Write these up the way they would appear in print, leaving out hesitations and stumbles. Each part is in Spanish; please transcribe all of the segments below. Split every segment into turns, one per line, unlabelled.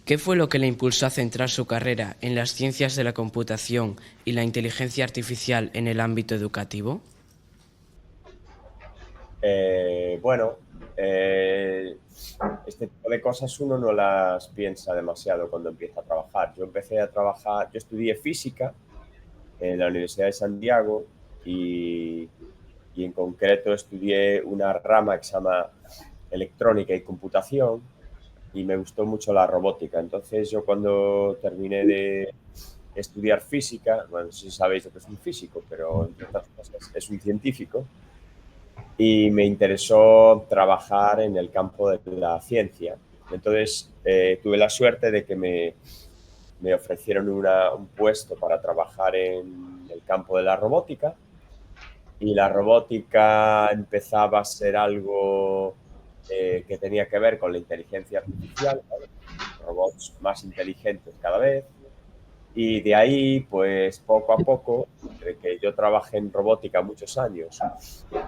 ¿Qué fue lo que le impulsó a centrar su carrera en las ciencias de la computación y la inteligencia artificial en el ámbito educativo?
Bueno, este tipo de cosas uno no las piensa demasiado cuando empieza a trabajar. Yo empecé a trabajar, yo estudié física en la Universidad de Santiago y en concreto estudié una rama que se llama electrónica y computación y me gustó mucho la robótica. Entonces yo cuando terminé de estudiar física, bueno, no sé si sabéis lo que es un físico, pero entre otras cosas es un científico, y me interesó trabajar en el campo de la ciencia. Entonces tuve la suerte de que me ofrecieron un puesto para trabajar en el campo de la robótica y la robótica empezaba a ser algo que tenía que ver con la inteligencia artificial, ¿vale? Robots más inteligentes cada vez. Y de ahí, pues poco a poco, entre que yo trabajé en robótica muchos años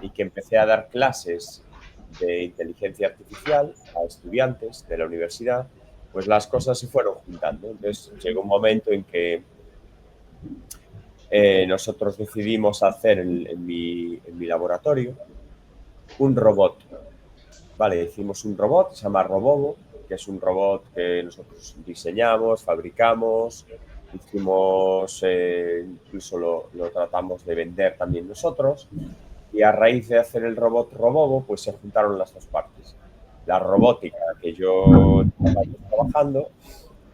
y que empecé a dar clases de inteligencia artificial a estudiantes de la universidad, pues las cosas se fueron juntando. Entonces llegó un momento en que nosotros decidimos hacer en mi laboratorio un robot. Vale, hicimos un robot, se llama Robobo, que es un robot que nosotros diseñamos, fabricamos, hicimos, incluso lo tratamos de vender también nosotros. Y a raíz de hacer el robot Robobo, pues se juntaron las dos partes. La robótica que yo estaba trabajando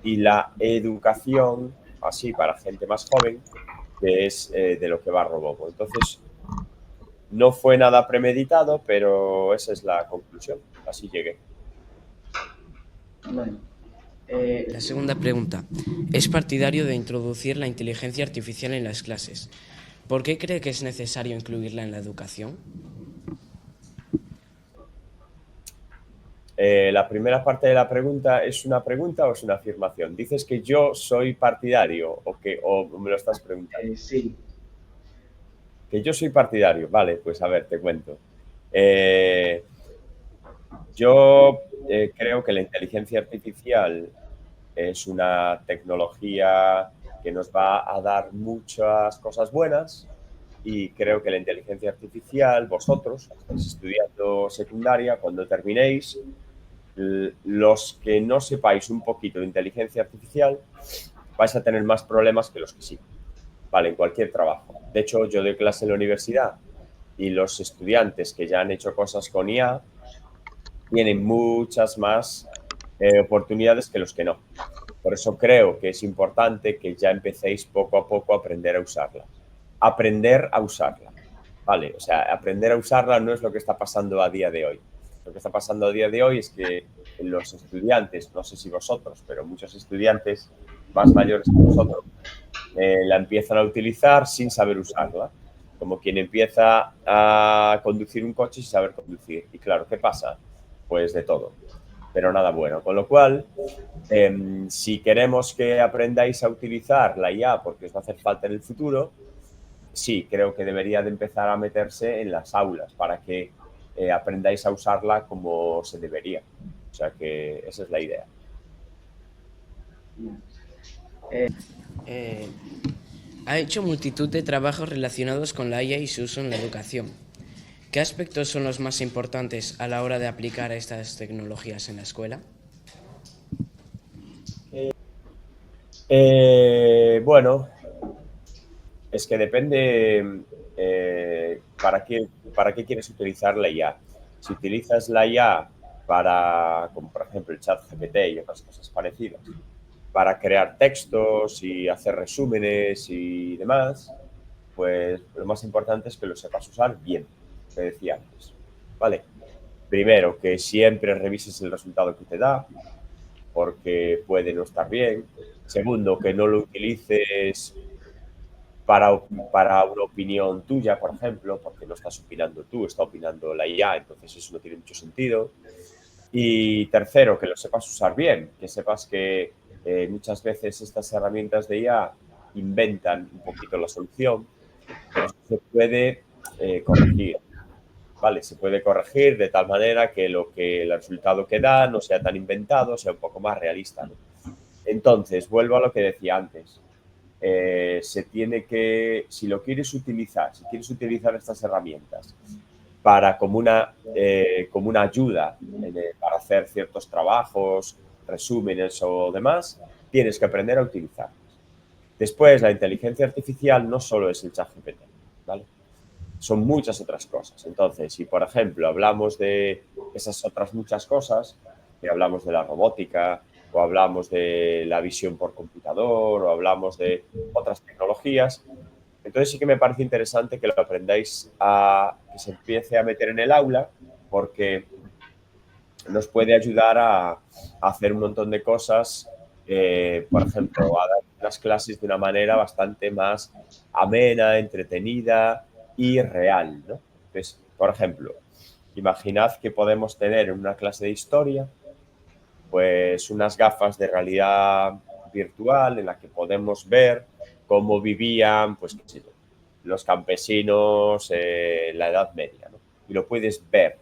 y la educación, así para gente más joven, que es de lo que va Robobo. Entonces, no fue nada premeditado, pero esa es la conclusión. Así llegué.
Bueno,
La segunda pregunta. Es partidario de introducir la inteligencia artificial en las clases. ¿Por qué cree que es necesario incluirla en la educación?
La primera parte de la pregunta, ¿es una pregunta o es una afirmación? ¿Dices que yo soy partidario o me lo estás preguntando?
sí,
Que yo soy partidario. Vale, pues a ver, te cuento. Eh, yo creo que la inteligencia artificial es una tecnología que nos va a dar muchas cosas buenas y creo que la inteligencia artificial, vosotros, que estáis estudiando secundaria, cuando terminéis, los que no sepáis un poquito de inteligencia artificial, vais a tener más problemas que los que sí, vale, en cualquier trabajo. De hecho, yo doy clase en la universidad y los estudiantes que ya han hecho cosas con IA tienen muchas más oportunidades que los que no. Por eso creo que es importante que ya empecéis poco a poco a aprender a usarla. Aprender a usarla. Vale, o sea, aprender a usarla no es lo que está pasando a día de hoy. Lo que está pasando a día de hoy es que los estudiantes, no sé si vosotros, pero muchos estudiantes más mayores que vosotros, la empiezan a utilizar sin saber usarla. Como quien empieza a conducir un coche sin saber conducir. Y claro, ¿qué pasa? Pues de todo, pero nada bueno. Con lo cual, si queremos que aprendáis a utilizar la IA porque os va a hacer falta en el futuro, sí, creo que debería de empezar a meterse en las aulas para que aprendáis a usarla como se debería. O sea que esa es la idea.
Ha hecho multitud de trabajos relacionados con la IA y su uso en la educación. ¿Qué aspectos son los más importantes a la hora de aplicar estas tecnologías en la escuela?
Bueno, es que depende para qué quieres utilizar la IA. Si utilizas la IA para, como por ejemplo el chat GPT y otras cosas parecidas, para crear textos y hacer resúmenes y demás, pues lo más importante es que lo sepas usar bien, te decía antes. ¿Vale? Primero, que siempre revises el resultado que te da, porque puede no estar bien. Segundo, que no lo utilices para una opinión tuya, por ejemplo, porque no estás opinando tú, está opinando la IA, entonces eso no tiene mucho sentido. Y tercero, que lo sepas usar bien, que sepas que muchas veces estas herramientas de IA inventan un poquito la solución, pero se puede corregir, ¿vale? Se puede corregir de tal manera que el resultado que da no sea tan inventado, sea un poco más realista, ¿no? Entonces, vuelvo a lo que decía antes. Se tiene que, si lo quieres utilizar, si quieres utilizar estas herramientas para como una ayuda para hacer ciertos trabajos, resúmenes o demás, tienes que aprender a utilizarlas. Después, la inteligencia artificial no solo es el ChatGPT, ¿vale? Son muchas otras cosas. Entonces, si por ejemplo hablamos de esas otras muchas cosas, que hablamos de la robótica, o hablamos de la visión por computador, o hablamos de otras tecnologías, entonces sí que me parece interesante que lo aprendáis que se empiece a meter en el aula, porque nos puede ayudar a hacer un montón de cosas, por ejemplo, a dar las clases de una manera bastante más amena, entretenida y real, ¿no? Entonces, por ejemplo, imaginad que podemos tener en una clase de historia pues unas gafas de realidad virtual en la que podemos ver cómo vivían, pues qué sé yo, los campesinos en la Edad Media, ¿no? Y lo puedes ver.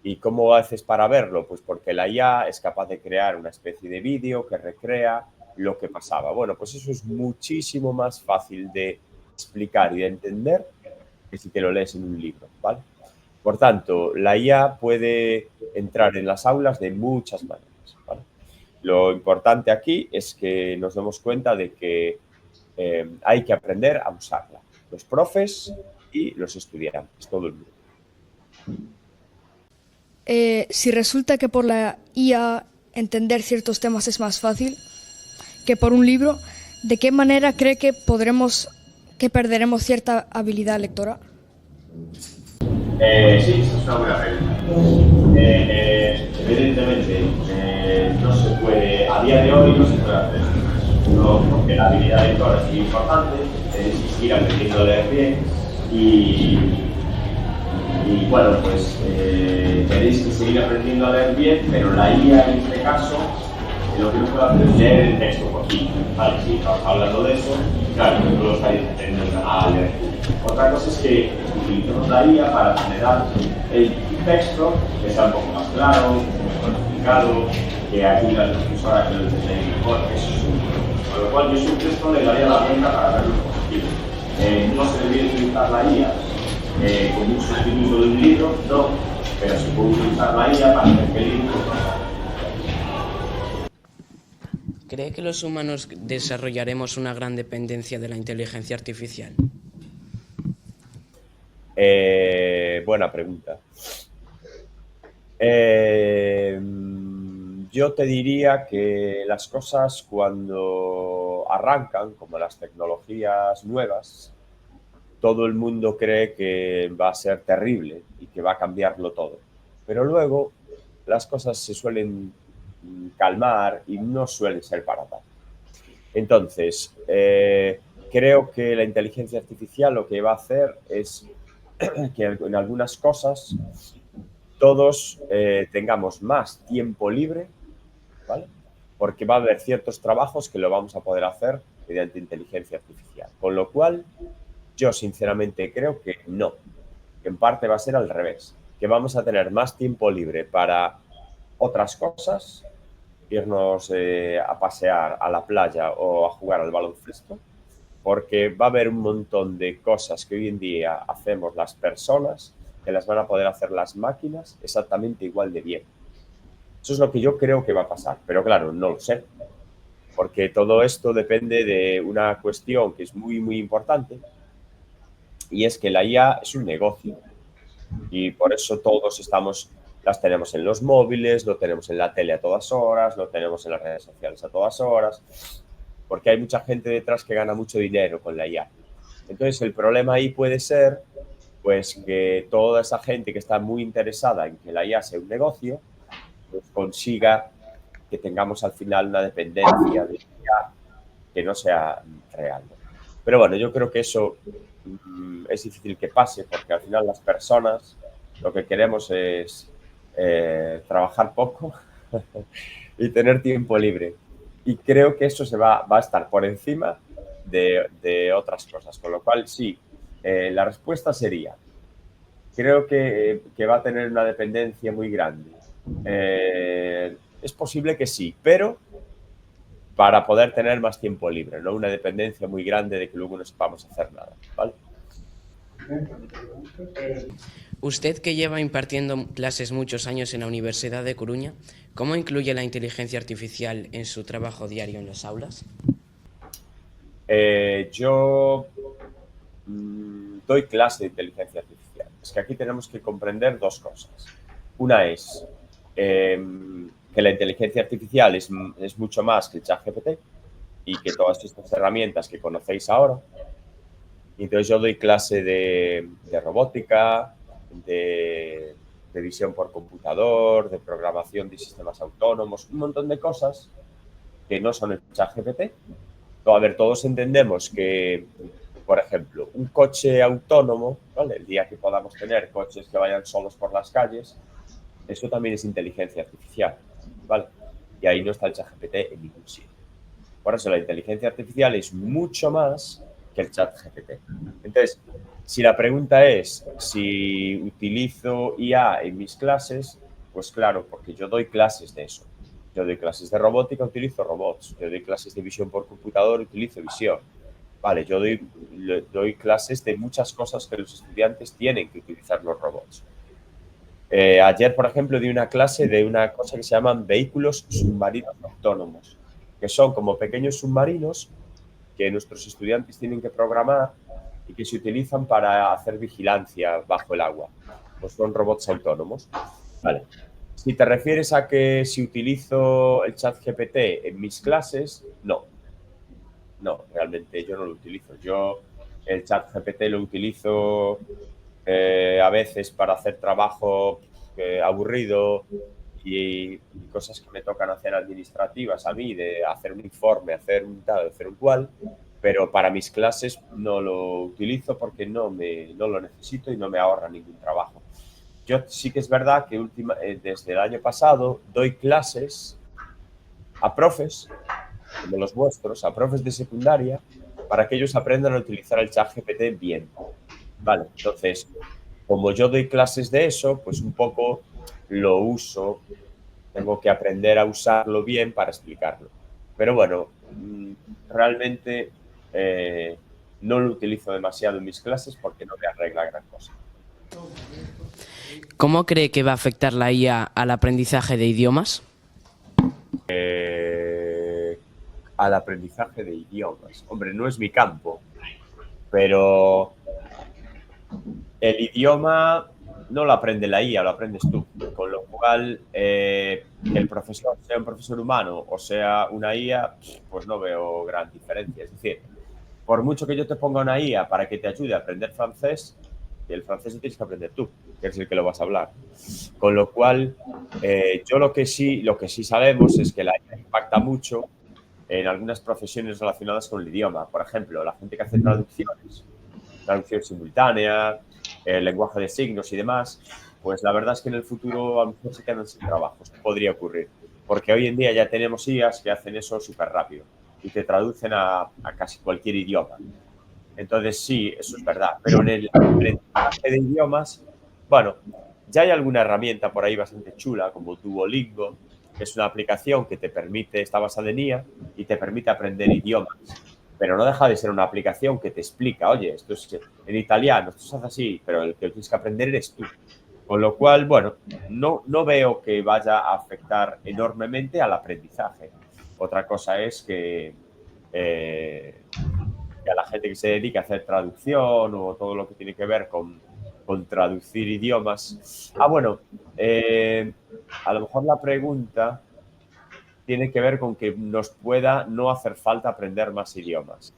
¿Y cómo haces para verlo? Pues porque la IA es capaz de crear una especie de vídeo que recrea lo que pasaba. Bueno, pues eso es muchísimo más fácil de explicar y de entender que si te lo lees en un libro, ¿vale? Por tanto, la IA puede entrar en las aulas de muchas maneras, ¿vale? Lo importante aquí es que nos demos cuenta de que hay que aprender a usarla. Los profes y los estudiantes, todo el mundo.
Si resulta que por la IA entender ciertos temas es más fácil que por un libro, ¿de qué manera cree que perderemos cierta habilidad lectora?
Sí, esa es una buena pregunta. Evidentemente, no se puede, a día de hoy no se puede hacer. No, porque la habilidad lectora es muy importante, tenéis que seguir aprendiendo a leer bien y bueno, pues tenéis que seguir aprendiendo a leer bien, pero la IA en este caso lo que no puede hacer es leer el texto por ti. Vale, sí, estamos hablando de eso, claro, no lo estáis aprendiendo a leer. Otra cosa es que utilicemos la IA para generar el texto que sea un poco más claro, mejor explicado, que ayude al profesor a que lo entendáis mejor. Eso es un problema. Con lo cual, yo siempre esto le daría la vuelta para ver lo positivo. No se debería utilizar la IA como un sustituto de un libro, no, pero se puede utilizar la IA para hacer que el libro
¿Cree que los humanos desarrollaremos una gran dependencia de la inteligencia artificial?
Buena pregunta. Yo te diría que las cosas cuando arrancan, como las tecnologías nuevas, todo el mundo cree que va a ser terrible y que va a cambiarlo todo. Pero luego las cosas se suelen calmar y no suelen ser para tanto. Entonces, creo que la inteligencia artificial lo que va a hacer es que en algunas cosas todos tengamos más tiempo libre, ¿vale? Porque va a haber ciertos trabajos que lo vamos a poder hacer mediante inteligencia artificial. Con lo cual, yo sinceramente creo que no, que en parte va a ser al revés, que vamos a tener más tiempo libre para otras cosas, irnos a pasear a la playa o a jugar al baloncesto, porque va a haber un montón de cosas que hoy en día hacemos las personas que las van a poder hacer las máquinas exactamente igual de bien. Eso es lo que yo creo que va a pasar, pero claro, no lo sé, porque todo esto depende de una cuestión que es muy, muy importante, y es que la IA es un negocio y por eso todos las tenemos en los móviles, lo tenemos en la tele a todas horas, lo tenemos en las redes sociales a todas horas, porque hay mucha gente detrás que gana mucho dinero con la IA. Entonces el problema ahí puede ser pues que toda esa gente que está muy interesada en que la IA sea un negocio, pues consiga que tengamos al final una dependencia de IA que no sea real. Pero bueno, yo creo que eso es difícil que pase porque al final las personas lo que queremos es trabajar poco y tener tiempo libre. Y creo que eso va a estar por encima de otras cosas. Con lo cual, sí, la respuesta sería, creo que va a tener una dependencia muy grande. Es posible que sí, pero para poder tener más tiempo libre, no una dependencia muy grande de que luego no sepamos hacer nada, ¿vale?
Usted, que lleva impartiendo clases muchos años en la Universidad de Coruña, ¿cómo incluye la inteligencia artificial en su trabajo diario en las aulas?
Yo doy clase de inteligencia artificial. Es que aquí tenemos que comprender dos cosas. Una es que la inteligencia artificial es mucho más que el ChatGPT y que todas estas herramientas que conocéis ahora. Y entonces yo doy clase de robótica, de visión por computador, de programación de sistemas autónomos, un montón de cosas que no son el ChatGPT. A ver, todos entendemos que, por ejemplo, un coche autónomo, ¿vale? El día que podamos tener coches que vayan solos por las calles, eso también es inteligencia artificial, ¿vale? Y ahí no está el ChatGPT en ningún sitio. Por eso la inteligencia artificial es mucho más que el ChatGPT. Entonces, si la pregunta es si utilizo IA en mis clases, pues claro, porque yo doy clases de eso. Yo doy clases de robótica, utilizo robots. Yo doy clases de visión por computador, utilizo visión. Vale, yo doy clases de muchas cosas que los estudiantes tienen que utilizar los robots. Ayer, por ejemplo, di una clase de una cosa que se llaman vehículos submarinos autónomos, que son como pequeños submarinos que nuestros estudiantes tienen que programar y que se utilizan para hacer vigilancia bajo el agua. Pues son robots autónomos. Vale. Si te refieres a que si utilizo el ChatGPT en mis clases, no. No, realmente yo no lo utilizo. Yo el ChatGPT lo utilizo a veces para hacer trabajo aburrido y cosas que me tocan hacer administrativas a mí, de hacer un informe, hacer un tal, hacer un cual, pero para mis clases no lo utilizo porque no lo necesito y no me ahorra ningún trabajo. Yo sí que es verdad que desde el año pasado doy clases a profes, como los vuestros, a profes de secundaria, para que ellos aprendan a utilizar el ChatGPT bien. Vale, entonces, como yo doy clases de eso, pues un poco lo uso, tengo que aprender a usarlo bien para explicarlo. Pero bueno, realmente no lo utilizo demasiado en mis clases porque no me arregla gran cosa.
¿Cómo cree que va a afectar la IA al aprendizaje de idiomas?
Al aprendizaje de idiomas. Hombre, no es mi campo, pero el idioma no lo aprende la IA, lo aprendes tú. Con lo cual, que el profesor sea un profesor humano o sea una IA, pues no veo gran diferencia. Es decir, por mucho que yo te ponga una IA para que te ayude a aprender francés, el francés lo tienes que aprender tú, que es el que lo vas a hablar. Con lo cual, yo lo que sí sabemos es que la IA impacta mucho en algunas profesiones relacionadas con el idioma. Por ejemplo, la gente que hace traducciones, traducción simultánea, lenguaje de signos y demás, pues la verdad es que en el futuro a lo mejor se quedan sin trabajo. Esto podría ocurrir, porque hoy en día ya tenemos IAs que hacen eso súper rápido y te traducen a casi cualquier idioma. Entonces sí, eso es verdad, pero en el aprendizaje de idiomas, bueno, ya hay alguna herramienta por ahí bastante chula como Duolingo, que es una aplicación que te permite, está basada en IA y te permite aprender idiomas, pero no deja de ser una aplicación que te explica, oye, esto es en italiano, esto se hace así, pero el que tienes que aprender eres tú. Con lo cual, bueno, no veo que vaya a afectar enormemente al aprendizaje. Otra cosa es que a la gente que se dedica a hacer traducción o todo lo que tiene que ver con traducir idiomas. Bueno, a lo mejor la pregunta tiene que ver con que nos pueda no hacer falta aprender más idiomas.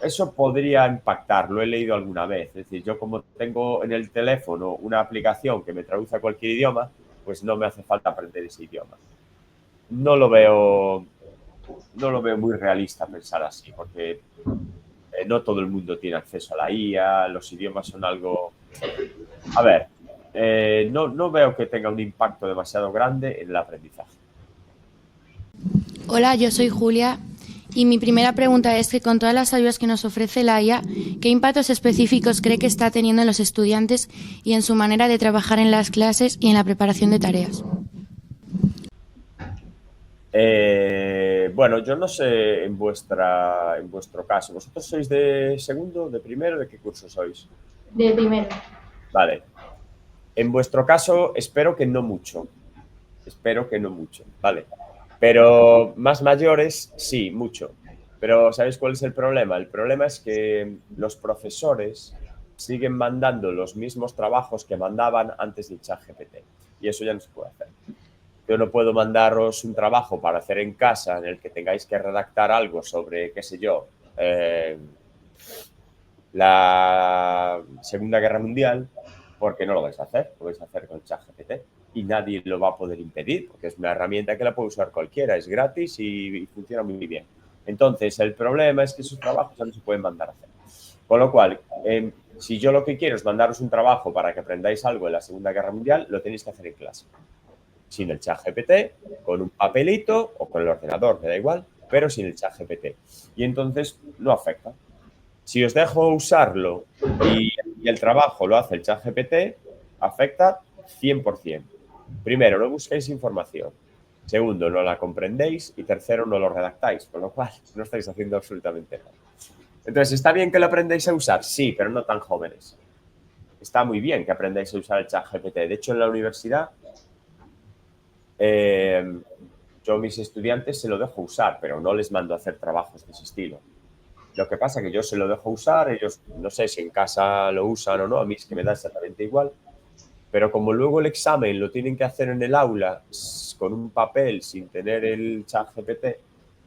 Eso podría impactar, lo he leído alguna vez. Es decir, yo como tengo en el teléfono una aplicación que me traduce a cualquier idioma, pues no me hace falta aprender ese idioma. No lo veo muy realista pensar así, porque no todo el mundo tiene acceso a la IA, los idiomas son algo... A ver, no veo que tenga un impacto demasiado grande en el aprendizaje.
Hola, yo soy Julia y mi primera pregunta es que con todas las ayudas que nos ofrece la IA, ¿qué impactos específicos cree que está teniendo en los estudiantes y en su manera de trabajar en las clases y en la preparación de tareas?
Bueno, yo no sé en vuestro caso. ¿Vosotros sois de segundo, de primero? ¿De qué curso sois?
De primero.
Vale. En vuestro caso, espero que no mucho. Espero que no mucho, ¿vale? Pero más mayores, sí, mucho. Pero ¿sabéis cuál es el problema? El problema es que los profesores siguen mandando los mismos trabajos que mandaban antes del ChatGPT. Y eso ya no se puede hacer. Yo no puedo mandaros un trabajo para hacer en casa en el que tengáis que redactar algo sobre, qué sé yo, la Segunda Guerra Mundial, porque no lo vais a hacer, lo vais a hacer con ChatGPT y nadie lo va a poder impedir, porque es una herramienta que la puede usar cualquiera, es gratis y funciona muy bien. Entonces, el problema es que esos trabajos ya no se pueden mandar a hacer. Con lo cual, si yo lo que quiero es mandaros un trabajo para que aprendáis algo en la Segunda Guerra Mundial, lo tenéis que hacer en clase. Sin el ChatGPT, con un papelito o con el ordenador, me da igual, pero sin el ChatGPT. Y entonces no afecta. Si os dejo usarlo y el trabajo lo hace el ChatGPT, afecta 100%. Primero, no busquéis información. Segundo, no la comprendéis. Y tercero, no lo redactáis. Con lo cual, no estáis haciendo absolutamente nada. Entonces, ¿está bien que lo aprendáis a usar? Sí, pero no tan jóvenes. Está muy bien que aprendáis a usar el ChatGPT. De hecho, en la universidad, yo a mis estudiantes se lo dejo usar, pero no les mando a hacer trabajos de ese estilo. Lo que pasa es que yo se lo dejo usar, ellos no sé si en casa lo usan o no, a mí es que me da exactamente igual, pero como luego el examen lo tienen que hacer en el aula con un papel sin tener el ChatGPT,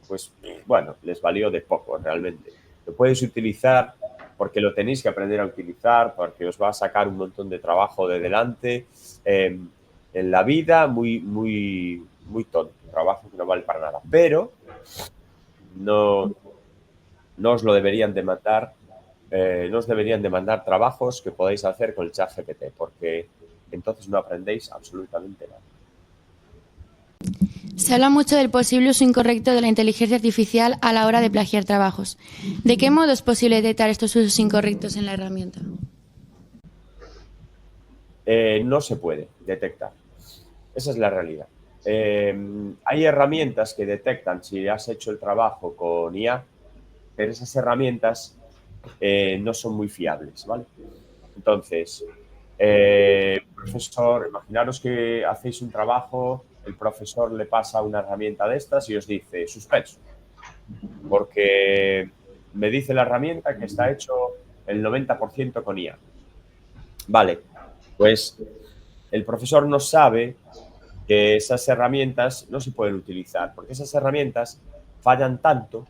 pues bueno, les valió de poco realmente. Lo puedes utilizar porque lo tenéis que aprender a utilizar, porque os va a sacar un montón de trabajo de delante. En la vida, muy tonto, trabajo que no vale para nada, pero no os lo deberían demandar, no os deberían demandar trabajos que podáis hacer con el ChatGPT, porque entonces no aprendéis absolutamente nada.
Se habla mucho del posible uso incorrecto de la inteligencia artificial a la hora de plagiar trabajos. ¿De qué modo es posible detectar estos usos incorrectos en la herramienta?
No se puede detectar. Esa es la realidad. Hay herramientas que detectan si has hecho el trabajo con IA, pero esas herramientas no son muy fiables, ¿vale? Entonces, profesor, imaginaros que hacéis un trabajo, el profesor le pasa una herramienta de estas y os dice suspenso, porque me dice la herramienta que está hecho el 90% con IA. Vale, pues el profesor no sabe que esas herramientas no se pueden utilizar, porque esas herramientas fallan tanto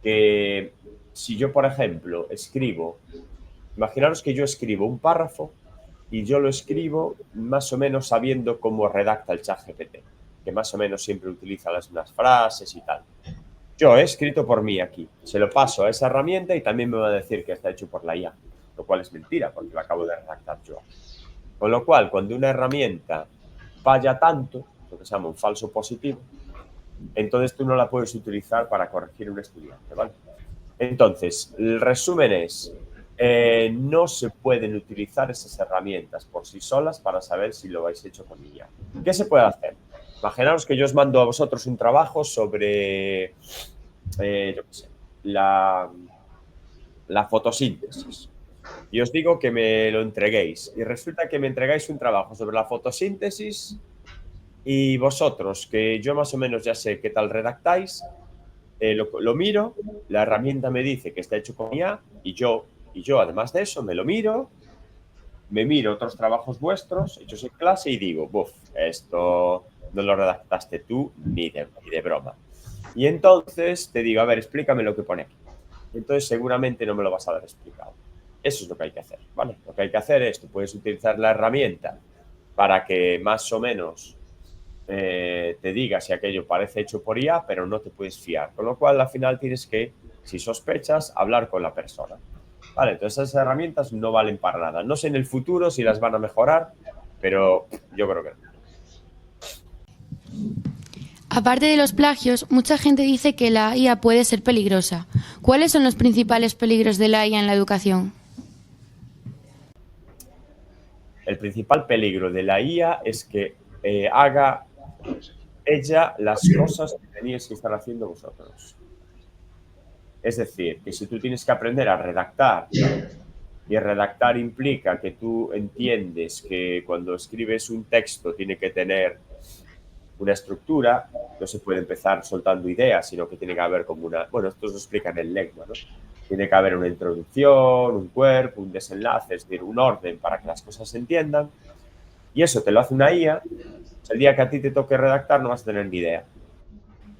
que si yo, por ejemplo, imaginaros que yo escribo un párrafo y yo lo escribo más o menos sabiendo cómo redacta el ChatGPT, que más o menos siempre utiliza las mismas frases y tal. Yo he escrito por mí aquí, se lo paso a esa herramienta y también me va a decir que está hecho por la IA, lo cual es mentira porque lo acabo de redactar yo. Con lo cual, cuando una herramienta falla tanto, lo que se llama un falso positivo, entonces tú no la puedes utilizar para corregir a un estudiante, ¿vale? Entonces, el resumen es, no se pueden utilizar esas herramientas por sí solas para saber si lo habéis hecho con IA. ¿Qué se puede hacer? Imaginaos que yo os mando a vosotros un trabajo sobre, yo qué sé, la fotosíntesis. Y os digo que me lo entreguéis. Y resulta que me entregáis un trabajo sobre la fotosíntesis y vosotros, que yo más o menos ya sé qué tal redactáis, lo miro, la herramienta me dice que está hecho con IA y yo además de eso me lo miro, me miro otros trabajos vuestros hechos en clase y digo, buf, esto no lo redactaste tú ni de broma. Y entonces te digo, a ver, explícame lo que pone aquí. Entonces seguramente no me lo vas a dar explicado. Eso es lo que hay que hacer, ¿vale? Lo que hay que hacer es, tú puedes utilizar la herramienta para que más o menos te diga si aquello parece hecho por IA, pero no te puedes fiar. Con lo cual, al final tienes que, si sospechas, hablar con la persona. Vale, entonces esas herramientas no valen para nada. No sé en el futuro si las van a mejorar, pero yo creo que no.
Aparte de los plagios, mucha gente dice que la IA puede ser peligrosa. ¿Cuáles son los principales peligros de la IA en la educación?
El principal peligro de la IA es que haga ella las cosas que teníais que estar haciendo vosotros. Es decir, que si tú tienes que aprender a redactar, y redactar implica que tú entiendes que cuando escribes un texto tiene que tener una estructura, no se puede empezar soltando ideas, sino que tiene que haber como una... Bueno, esto se explica en el Legma, ¿no? Tiene que haber una introducción, un cuerpo, un desenlace, es decir, un orden para que las cosas se entiendan. Y eso te lo hace una IA. El día que a ti te toque redactar no vas a tener ni idea.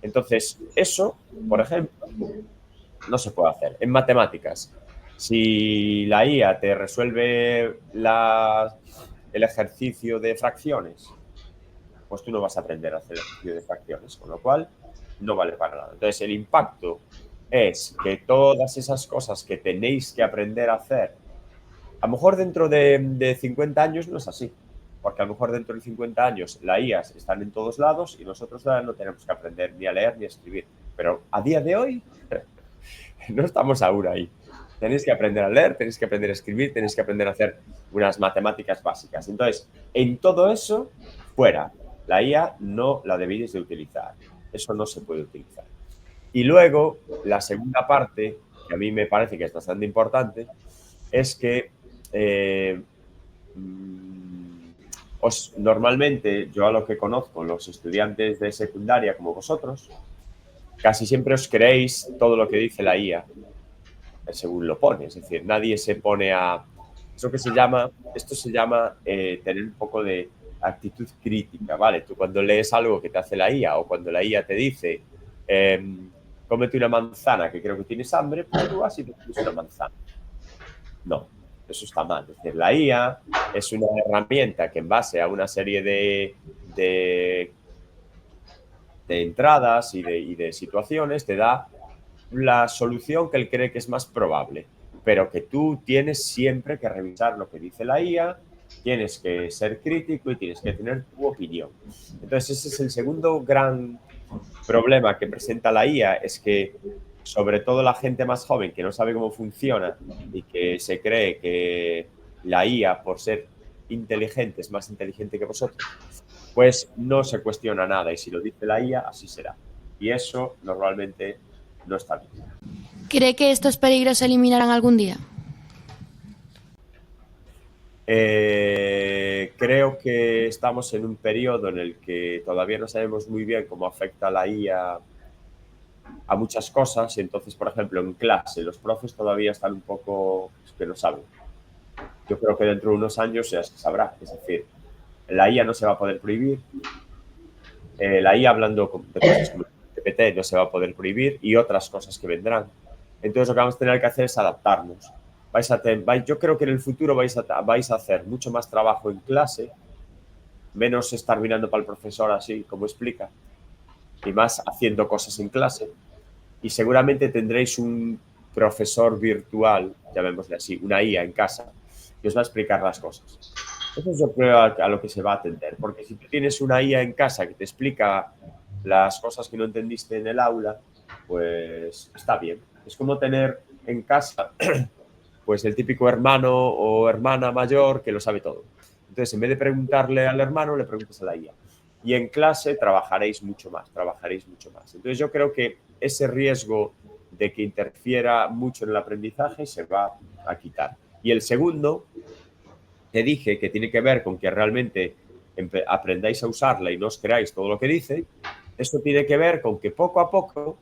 Entonces, eso, por ejemplo, no se puede hacer. En matemáticas, si la IA te resuelve el ejercicio de fracciones, pues tú no vas a aprender a hacer el ejercicio de fracciones, con lo cual no vale para nada. Entonces, el impacto es que todas esas cosas que tenéis que aprender a hacer, a lo mejor dentro de 50 años no es así, porque a lo mejor dentro de 50 años las IAs están en todos lados y nosotros no tenemos que aprender ni a leer ni a escribir. Pero a día de hoy no estamos aún ahí. Tenéis que aprender a leer, tenéis que aprender a escribir, tenéis que aprender a hacer unas matemáticas básicas. Entonces, en todo eso, fuera. La IA no la debéis de utilizar. Eso no se puede utilizar. Y luego, la segunda parte, que a mí me parece que es bastante importante, es que normalmente, yo a lo que conozco, los estudiantes de secundaria como vosotros, casi siempre os creéis todo lo que dice la IA, según lo pone. Es decir, nadie se pone a... Esto se llama tener un poco de actitud crítica, ¿vale? Tú cuando lees algo que te hace la IA o cuando la IA te dice cómete una manzana que creo que tienes hambre, pues tú vas y te comes una manzana. No, eso está mal. Es decir, la IA es una herramienta que en base a una serie de entradas y de situaciones te da la solución que él cree que es más probable, pero que tú tienes siempre que revisar lo que dice la IA, tienes que ser crítico y tienes que tener tu opinión. Entonces, ese es el segundo gran problema que presenta la IA, es que sobre todo la gente más joven que no sabe cómo funciona y que se cree que la IA, por ser inteligente, es más inteligente que vosotros, pues no se cuestiona nada y si lo dice la IA, así será. Y eso normalmente no está bien.
¿Cree que estos peligros se eliminarán algún día?
Creo que estamos en un periodo en el que todavía no sabemos muy bien cómo afecta la IA a muchas cosas. Y entonces, por ejemplo, en clase, los profes todavía están un poco que no saben. Yo creo que dentro de unos años ya se sabrá. Es decir, la IA no se va a poder prohibir. La IA hablando de cosas como GPT no se va a poder prohibir y otras cosas que vendrán. Entonces lo que vamos a tener que hacer es adaptarnos. Yo creo que en el futuro vais a hacer mucho más trabajo en clase, menos estar mirando para el profesor así como explica, y más haciendo cosas en clase. Y seguramente tendréis un profesor virtual, llamémosle así, una IA en casa, que os va a explicar las cosas. Eso yo creo a lo que se va a atender, porque si tú tienes una IA en casa que te explica las cosas que no entendiste en el aula, pues está bien. Es como tener en casa pues el típico hermano o hermana mayor que lo sabe todo. Entonces, en vez de preguntarle al hermano, le preguntas a la IA. Y en clase trabajaréis mucho más. Entonces, yo creo que ese riesgo de que interfiera mucho en el aprendizaje se va a quitar. Y el segundo, te dije que tiene que ver con que realmente aprendáis a usarla y no os creáis todo lo que dice. Eso tiene que ver con que poco a poco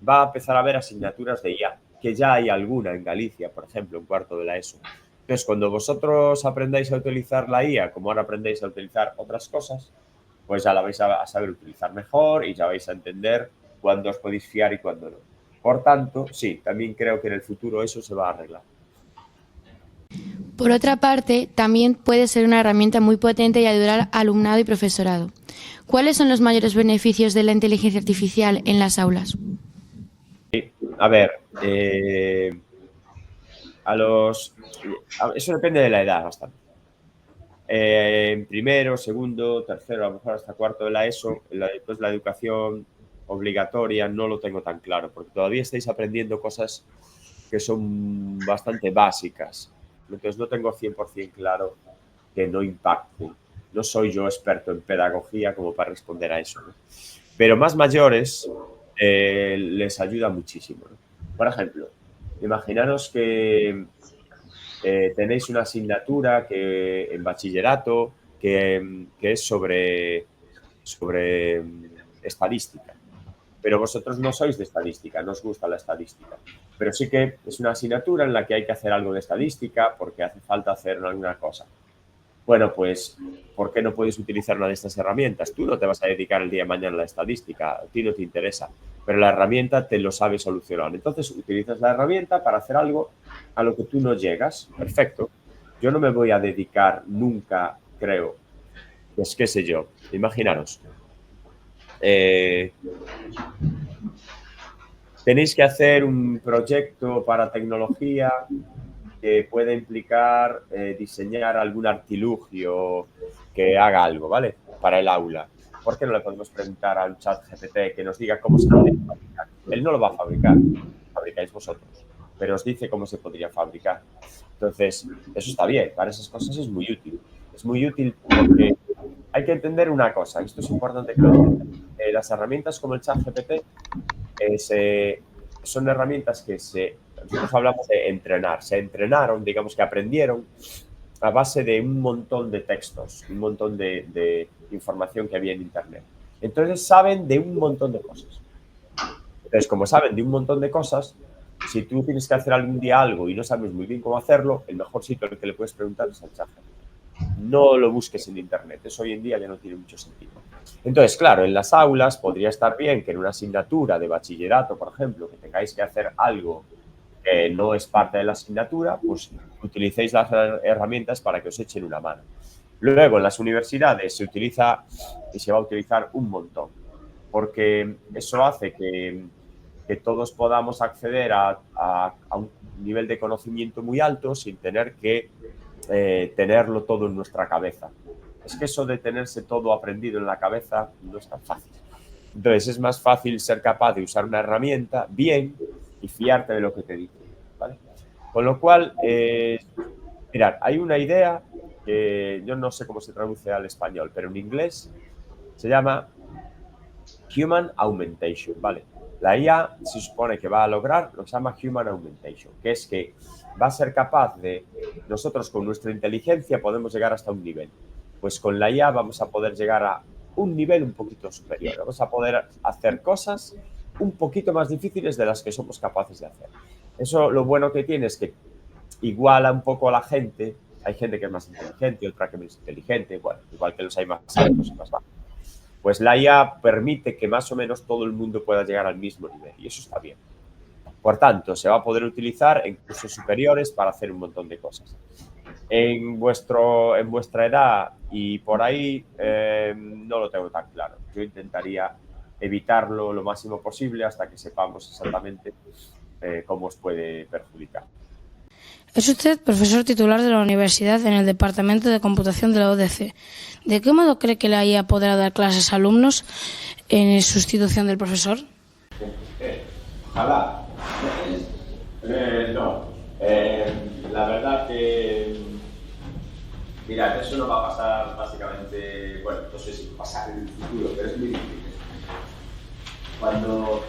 va a empezar a haber asignaturas de IA, que ya hay alguna en Galicia, por ejemplo, en cuarto de la ESO. Entonces, cuando vosotros aprendáis a utilizar la IA, como ahora aprendéis a utilizar otras cosas, pues ya la vais a saber utilizar mejor y ya vais a entender cuándo os podéis fiar y cuándo no. Por tanto, sí, también creo que en el futuro eso se va a arreglar.
Por otra parte, también puede ser una herramienta muy potente y ayudar al alumnado y profesorado. ¿Cuáles son los mayores beneficios de la inteligencia artificial en las aulas?
A ver, eso depende de la edad bastante. En primero, segundo, tercero, a lo mejor hasta cuarto de la ESO, después la educación obligatoria no lo tengo tan claro, porque todavía estáis aprendiendo cosas que son bastante básicas. Entonces no tengo 100% claro que no impacte. No soy yo experto en pedagogía como para responder a eso, ¿no? pero más mayores les ayuda muchísimo, ¿no? Por ejemplo, imaginaros que tenéis una asignatura en bachillerato que es sobre estadística, pero vosotros no sois de estadística, no os gusta la estadística, pero sí que es una asignatura en la que hay que hacer algo de estadística porque hace falta hacer alguna cosa. Bueno, pues, ¿por qué no puedes utilizar una de estas herramientas? Tú no te vas a dedicar el día de mañana a la estadística, a ti no te interesa, pero la herramienta te lo sabe solucionar. Entonces, utilizas la herramienta para hacer algo a lo que tú no llegas. Perfecto. Yo no me voy a dedicar nunca, creo, pues qué sé yo, imaginaros. Tenéis que hacer un proyecto para tecnología que puede implicar diseñar algún artilugio que haga algo, ¿vale? Para el aula. ¿Por qué no le podemos preguntar al chat GPT que nos diga cómo se podría fabricar? Él no lo va a fabricar, fabricáis vosotros, pero os dice cómo se podría fabricar. Entonces, eso está bien, para esas cosas es muy útil. Es muy útil porque hay que entender una cosa, esto es importante que lo entiendan. Las herramientas como el chat GPT son herramientas que nosotros hablamos de entrenar. Se entrenaron, digamos que aprendieron a base de un montón de textos, un montón de información que había en Internet. Entonces saben de un montón de cosas. Entonces, como saben de un montón de cosas, si tú tienes que hacer algún día algo y no sabes muy bien cómo hacerlo, el mejor sitio al que le puedes preguntar es al chat. No lo busques en Internet, eso hoy en día ya no tiene mucho sentido. Entonces, claro, en las aulas podría estar bien que en una asignatura de bachillerato, por ejemplo, que tengáis que hacer algo que no es parte de la asignatura, pues utilicéis las herramientas para que os echen una mano. Luego, en las universidades se utiliza y se va a utilizar un montón, porque eso hace que todos podamos acceder a un nivel de conocimiento muy alto sin tener que tenerlo todo en nuestra cabeza. Es que eso de tenerse todo aprendido en la cabeza no es tan fácil. Entonces, es más fácil ser capaz de usar una herramienta bien y fiarte de lo que te dice, ¿vale? Con lo cual, mirad, hay una idea que yo no sé cómo se traduce al español, pero en inglés se llama Human Augmentation, ¿vale? La IA se supone que va a lograr lo que se llama Human Augmentation, que es que va a ser capaz de, nosotros con nuestra inteligencia podemos llegar hasta un nivel. Pues con la IA vamos a poder llegar a un nivel un poquito superior. Vamos a poder hacer cosas un poquito más difíciles de las que somos capaces de hacer. Eso lo bueno que tiene es que iguala un poco a la gente. Hay gente que es más inteligente, otra que es menos inteligente. Bueno, igual que los hay más altos y más bajos. Pues la IA permite que más o menos todo el mundo pueda llegar al mismo nivel. Y eso está bien. Por tanto, se va a poder utilizar en cursos superiores para hacer un montón de cosas. En vuestra edad y por ahí no lo tengo tan claro. Yo intentaría evitarlo lo máximo posible hasta que sepamos exactamente cómo os puede perjudicar.
Es usted profesor titular de la universidad en el Departamento de Computación de la UDC. ¿De qué modo cree que la IA podrá dar clases a alumnos en sustitución del profesor?
Ojalá. No. La verdad que... Mirad, eso no va a pasar básicamente... Bueno, no sé si va a pasar en el futuro, pero es muy difícil. Cuando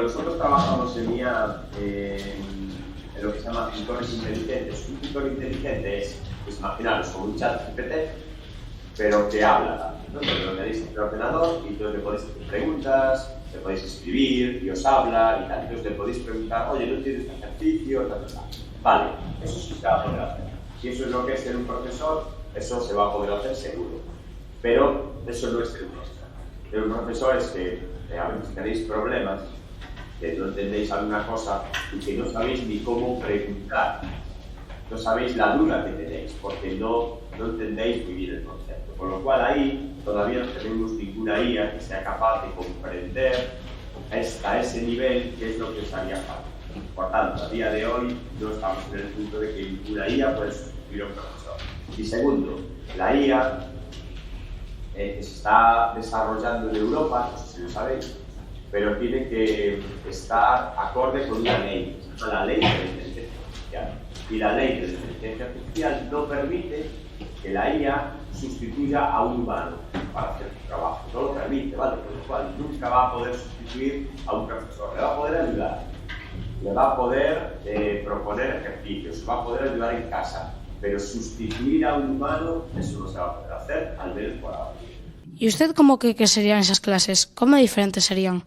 nosotros trabajamos en IA, en lo que se llama tutores inteligentes, un tutor inteligente es, pues imaginaros, como un chat GPT, pero que habla, ¿no? Lo tenéis en el ordenador y entonces le podéis hacer preguntas, le podéis escribir y os habla y tal. Entonces le podéis preguntar, oye, ¿no tienes este ejercicio? Tal. Vale, eso sí se va a poder hacer. Si eso es lo que es ser un profesor, eso se va a poder hacer seguro. Pero eso no es ser un profesor. Ser un profesor es que a veces tenéis problemas, que no entendéis alguna cosa y que no sabéis ni cómo preguntar. No sabéis la duda que tenéis porque no entendéis muy bien el concepto. Con lo cual ahí todavía no tenemos ninguna IA que sea capaz de comprender a ese nivel qué es lo que os haría falta. Por tanto, a día de hoy no estamos en el punto de que ninguna IA puede sustituir a un profesor. Y segundo, la IA que se está desarrollando en Europa, no sé si lo sabéis, pero tiene que estar acorde con una ley, se llama la ley de la inteligencia artificial. Y la ley de la inteligencia artificial no permite que la IA sustituya a un humano. para hacer tu trabajo, no lo permite, ¿vale? Con lo cual nunca va a poder sustituir a un profesor, le va a poder ayudar, le va a poder proponer ejercicios, va a poder ayudar en casa, pero sustituir a un humano, eso no se va a poder hacer, al menos por ahora.
¿Y usted cómo cree que serían esas clases? ¿Cómo diferentes serían?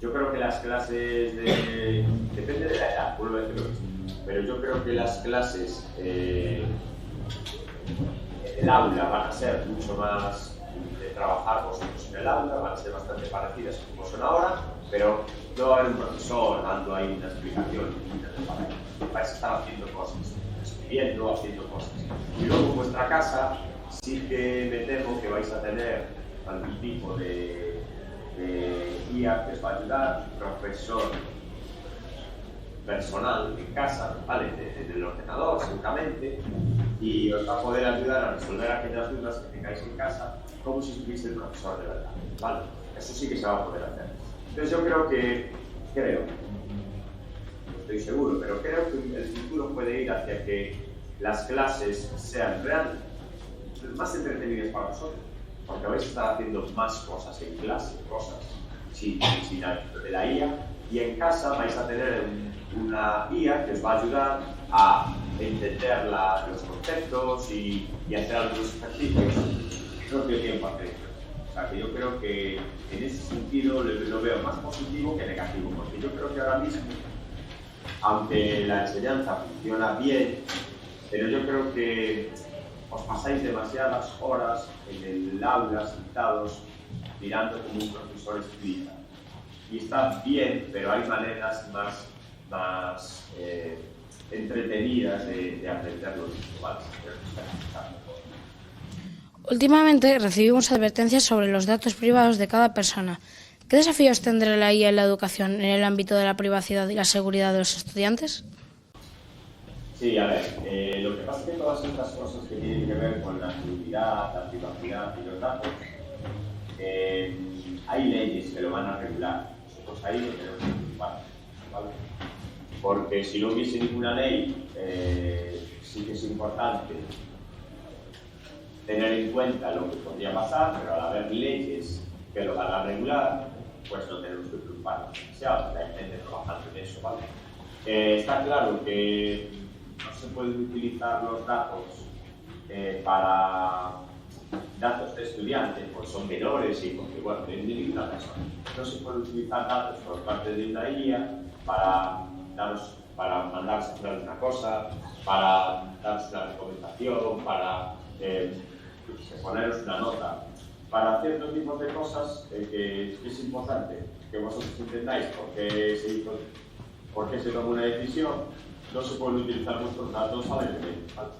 Yo creo que las clases depende de la edad, vuelvo a decir lo mismo, pero yo creo que las clases en el aula van a ser mucho más de trabajar vosotros en el aula, van a ser bastante parecidas como son ahora, pero no va a haber un profesor dando ahí una explicación, vais a estar haciendo cosas, escribiendo, haciendo cosas. Y luego en vuestra casa sí que me temo que vais a tener algún tipo de guía que os va a ayudar, profesor personal en casa, ¿vale? Desde el ordenador seguramente, y os va a poder ayudar a resolver aquellas dudas que tengáis en casa como si estuviese el profesor de verdad, ¿vale? Eso sí que se va a poder hacer. Entonces yo creo, no estoy seguro, pero creo que el futuro puede ir hacia que las clases sean realmente más entretenidas para vosotros, porque vais a estar haciendo más cosas en clase, cosas sin de la IA, y en casa vais a tener una IA que os va a ayudar a entender los conceptos y hacer algunos ejercicios en propio tiempo hacer. O sea que yo creo que en ese sentido lo veo más positivo que negativo, porque yo creo que ahora mismo, aunque la enseñanza funciona bien, pero yo creo que os pasáis demasiadas horas en el aula sentados mirando como un profesor explica. Y está bien, pero hay maneras más entretenidas de aprenderlo, ¿vale?
Últimamente recibimos advertencias sobre los datos privados de cada persona. ¿Qué desafíos tendrá la IA en la educación en el ámbito de la privacidad y la seguridad de los estudiantes?
Sí, a ver, lo que pasa es que todas estas cosas que tienen que ver con la seguridad, la privacidad y los datos, hay leyes que lo van a regular. Nosotros ahí lo tenemos que preocupar, ¿vale? Porque si no hubiese ninguna ley, sí que es importante tener en cuenta lo que podría pasar, pero al haber leyes que lo van a regular, pues no tenemos que preocuparnos demasiado, hay gente trabajando en eso, ¿vale? Está claro que no se pueden utilizar los datos para datos de estudiantes, pues son menores y porque, bueno, tienen ninguna persona. No se puede utilizar datos por parte de una IA para mandaros a hacer una cosa, para daros una recomendación, para poneros una nota. Para ciertos tipos de cosas que es importante que vosotros entendáis por qué se toma una decisión, no se pueden utilizar vuestros datos alegremente, ¿vale?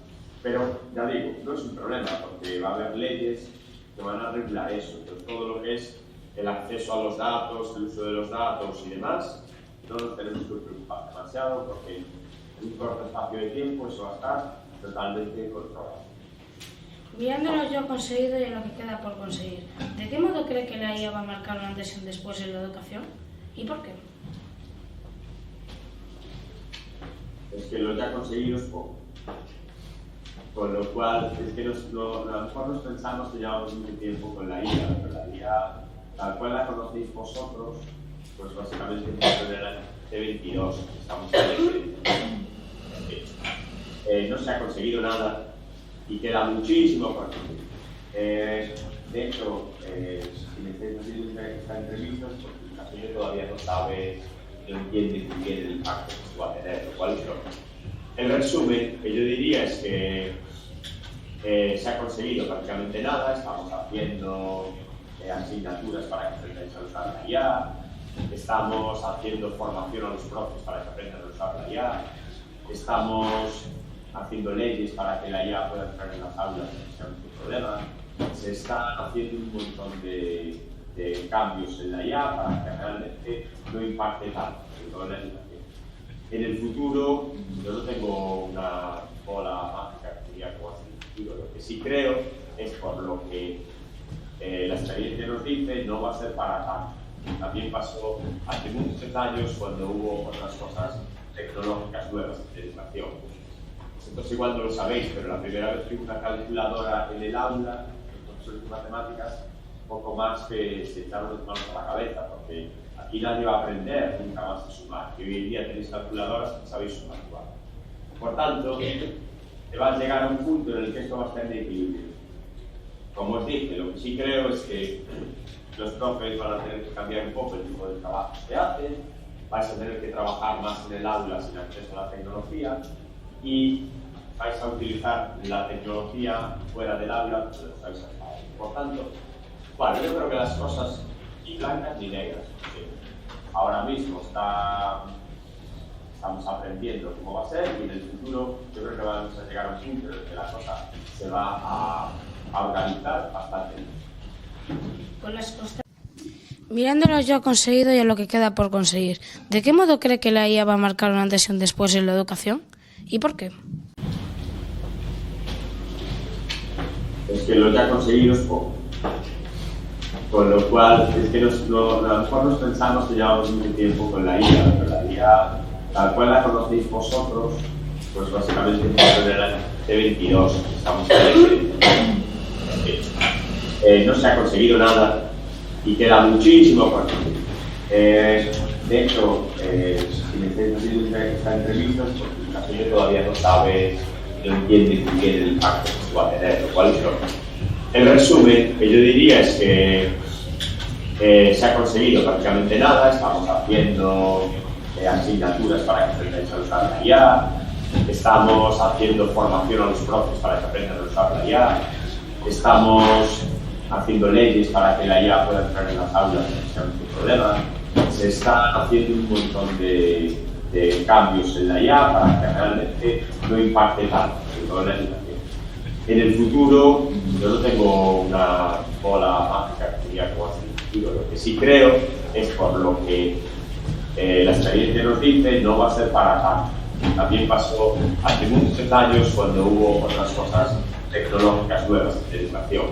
Pero, ya digo, no es un problema, porque va a haber leyes que van a regular eso. Entonces, todo lo que es el acceso a los datos, el uso de los datos y demás, no nos tenemos que preocupar demasiado, porque en un corto espacio de tiempo eso va a estar totalmente controlado.
Mirando lo yo conseguido y lo que queda por conseguir, ¿de qué modo cree que la IA va a marcar un antes y un después en la educación? ¿Y por qué?
Es que lo ya conseguido es poco. Con lo cual, es que a lo mejor nos pensamos que llevamos mucho tiempo con la IA, pero la IA, tal cual la conocéis vosotros, pues básicamente en el año C22, estamos en no se ha conseguido nada y queda muchísimo por conseguir. De hecho, si me estáis haciendo esta entrevista, porque la gente todavía no entiende muy bien el impacto que se va a tener, lo cual es lógico. El resumen que yo diría es que se ha conseguido prácticamente nada, estamos haciendo asignaturas para que aprendáis a usar la IA, estamos haciendo formación a los profes para que aprendan a usar la IA, estamos haciendo leyes para que la IA pueda entrar en las aulas sin sea un problema, se están haciendo un montón de cambios en la IA para que realmente no impacte tanto en toda la educación. En el futuro, yo no tengo una bola mágica que diría cómo va a ser el futuro. Lo que sí creo es, por lo que la experiencia nos dice, no va a ser para tanto. También pasó hace muchos años cuando hubo otras cosas tecnológicas nuevas de educación. Entonces igual no lo sabéis, pero la primera vez que hubo una calculadora en el aula, profesores de matemáticas, poco más que se echaron las manos a la cabeza, porque aquí nadie va a aprender nunca más a sumar. Y hoy en día tenéis calculadoras que sabéis sumar igual. Por tanto, te va a llegar a un punto en el que esto va a estar en equilibrio. Como os dije, lo que sí creo es que los profes van a tener que cambiar un poco el tipo de trabajo que hacen, vais a tener que trabajar más en el aula sin acceso a la tecnología y vais a utilizar la tecnología fuera del aula, pues lo vais a hacer. Por tanto, bueno, yo creo que las cosas ni blancas ni negras, porque ahora mismo estamos aprendiendo cómo va a ser y en el futuro yo creo que vamos a llegar a un punto en el que la cosa se va a organizar bastante bien.
Mirando lo ya conseguido y a lo que queda por conseguir, ¿de qué modo cree que la IA va a marcar un antes y un después en la educación? ¿Y por qué?
Es que lo ya conseguido es poco. Con lo cual, es que a lo mejor nos pensamos que llevamos mucho tiempo con la IA, pero la IA, tal cual la conocéis vosotros, pues básicamente en el año T22, estamos en no se ha conseguido nada y queda muchísimo por conseguir. De hecho, si me estáis haciendo esta entrevista, porque la gente todavía no sabe, no entiende muy bien el impacto que se va a tener, lo cual es lógico. El resumen que yo diría es que se ha conseguido prácticamente nada, estamos haciendo asignaturas para que aprendáis a usar la IA, estamos haciendo formación a los profes para que aprendan a usar la IA, estamos haciendo leyes para que la IA pueda entrar en las aulas sin ningún problema, se están haciendo un montón de cambios en la IA para que realmente no impacte tanto en toda la educación. En el futuro, yo no tengo una bola mágica que diría cómo va a ser el futuro. Lo que sí creo es, por lo que la experiencia nos dice, no va a ser para tanto. También pasó hace muchos años cuando hubo otras cosas tecnológicas nuevas de educación.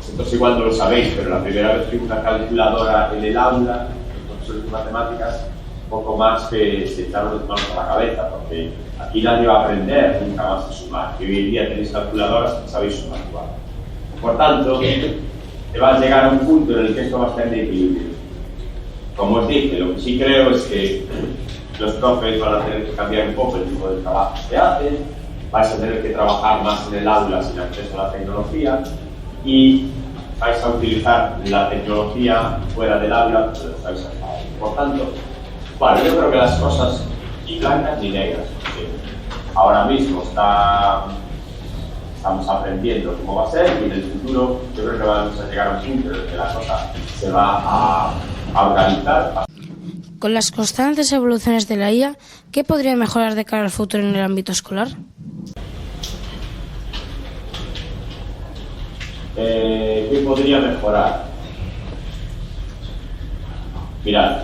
Entonces igual no lo sabéis, pero la primera vez que hubo una calculadora en el aula, los profesores de matemáticas, poco más que se echaron las manos a la cabeza, porque aquí nadie va a aprender nunca más a sumar. Y hoy en día tenéis calculadoras que sabéis sumar igual. Por tanto, te va a llegar a un punto en el que esto va a estar en equilibrio. Como os dije, lo que sí creo es que los profes van a tener que cambiar un poco el tipo de trabajo que hacen, vais a tener que trabajar más en el aula sin acceso a la tecnología y vais a utilizar la tecnología fuera del aula, pues lo vais a hacer. Por tanto, bueno, yo creo que las cosas ni blancas ni negras, porque ahora mismo estamos aprendiendo cómo va a ser y en el futuro yo creo que vamos a llegar a un punto en el que la cosa se va a organizar.
Con las constantes evoluciones de la IA, ¿qué podría mejorar de cara al futuro en el ámbito escolar?
¿Qué podría mejorar? Mirad,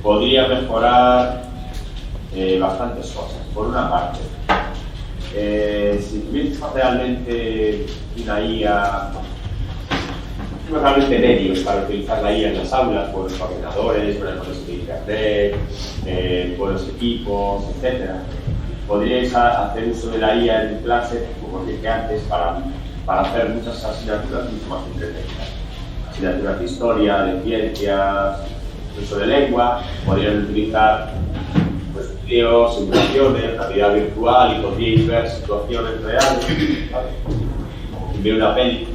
podría mejorar bastantes cosas. Por una parte, si tuviese realmente una IA, realmente medios para utilizar la IA en las aulas, buenos ordenadores, buenas conexiones de internet, buenos equipos, etc. Podríais hacer uso de la IA en clase, como dije antes, para hacer muchas asignaturas mucho más entretenidas. Asignaturas de historia, de ciencias, uso de lengua, podrían utilizar pues, videos, simulaciones, realidad virtual y podríais ver situaciones reales, ¿vale? Como ver una peli,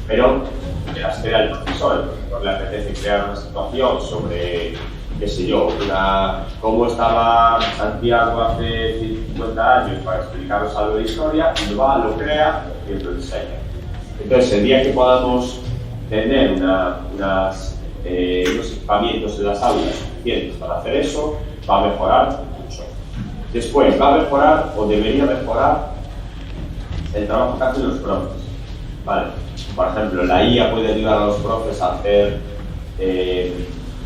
pero que las crea el profesor. El profesor le apetece crear una situación sobre, qué sé yo, cómo estaba Santiago hace 50 años para explicaros algo de historia, y lo crea y lo enseña. Entonces, el día que podamos tener unos equipamientos en las aulas suficientes para hacer eso, va a mejorar mucho. Después, va a mejorar o debería mejorar el trabajo que hacen los profes. ¿Vale? Por ejemplo, la IA puede ayudar a los profes a hacer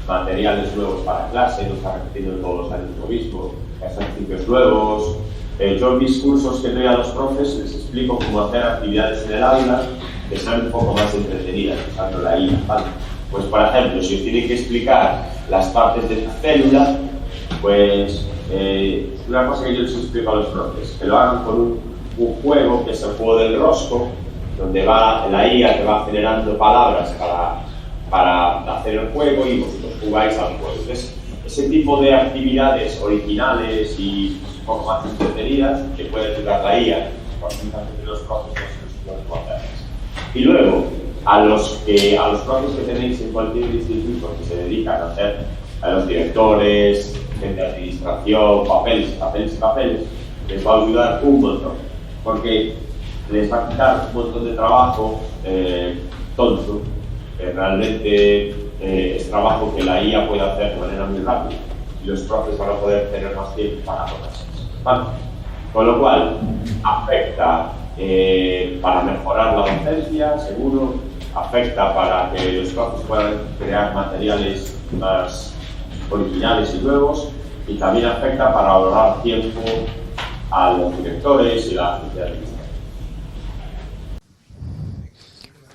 materiales nuevos para clase, no está repitiendo todos los años lo mismo, ejercicios nuevos. Yo en mis cursos que doy a los profes les explico cómo hacer actividades en el aula que sean un poco más entretenidas usando la IA, ¿vale? Pues por ejemplo, si os tienen que explicar las partes de la célula, pues una cosa que yo les explico a los profes, que lo hagan con un juego que es el juego del rosco, donde la IA te va generando palabras para hacer el juego y vosotros jugáis al juego. Entonces, ese tipo de actividades originales y un poco más entretenidas que puede ayudar la IA por los procesos y luego, a los profes que tenéis en cualquier instituto que se dedican a hacer a los directores, gente de administración, papeles, les va a ayudar un montón, porque les va a quitar un montón de trabajo tonto, que realmente es trabajo que la IA puede hacer de manera muy rápida y los profes van a poder tener más tiempo para otras cosas, ¿vale? Con lo cual, afecta para mejorar la docencia, seguro, afecta para que los profes puedan crear materiales más originales y nuevos, y también afecta para ahorrar tiempo a los directores y la gente de administración.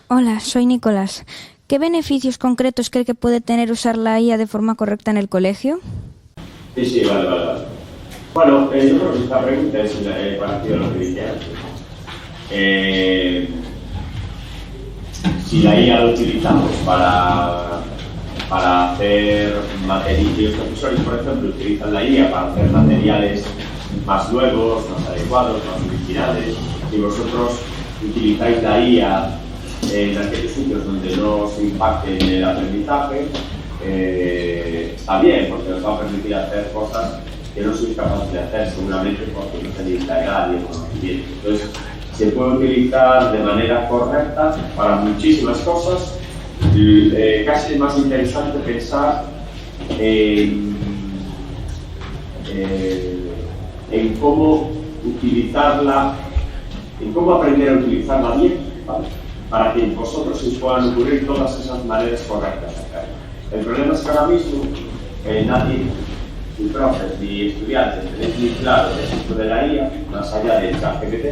Hola, soy Nicolás. ¿Qué beneficios concretos cree que puede tener usar la IA de forma correcta en el colegio?
Sí, vale. Bueno, yo creo que esta pregunta es parecida a lo que dije antes. Si la IA lo utilizamos para hacer materiales, los profesores, por ejemplo, utilizan la IA para hacer materiales más nuevos, más adecuados, más originales, y vosotros utilizáis la IA en aquellos sitios donde no se impacte en el aprendizaje, está bien, porque os va a permitir hacer cosas que no sois capaces de hacer seguramente porque no tenéis la edad y el conocimiento. Entonces, se puede utilizar de manera correcta para muchísimas cosas. Casi es más interesante pensar en cómo utilizarla, en cómo aprender a utilizarla bien, ¿vale? Para que vosotros os puedan ocurrir todas esas maneras correctas de hacerlo. El problema es que ahora mismo nadie, ni profes ni estudiantes, tenéis muy claro el éxito de la IA, más allá del ChatGPT,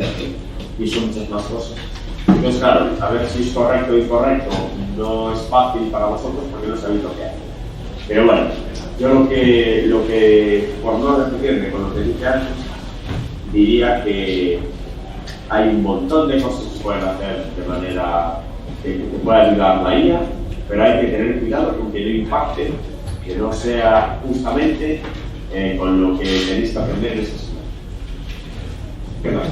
y son muchas más cosas. Entonces, claro, saber si es correcto o incorrecto no es fácil para vosotros porque no sabéis lo que hacer. Pero bueno, yo lo que por no repetirme con lo que dije antes, diría que hay un montón de cosas que se pueden hacer de manera que te pueda ayudar la IA, pero hay que tener cuidado con que no impacte, que no sea justamente con lo que tenéis que aprender en ese sentido. ¿Qué más?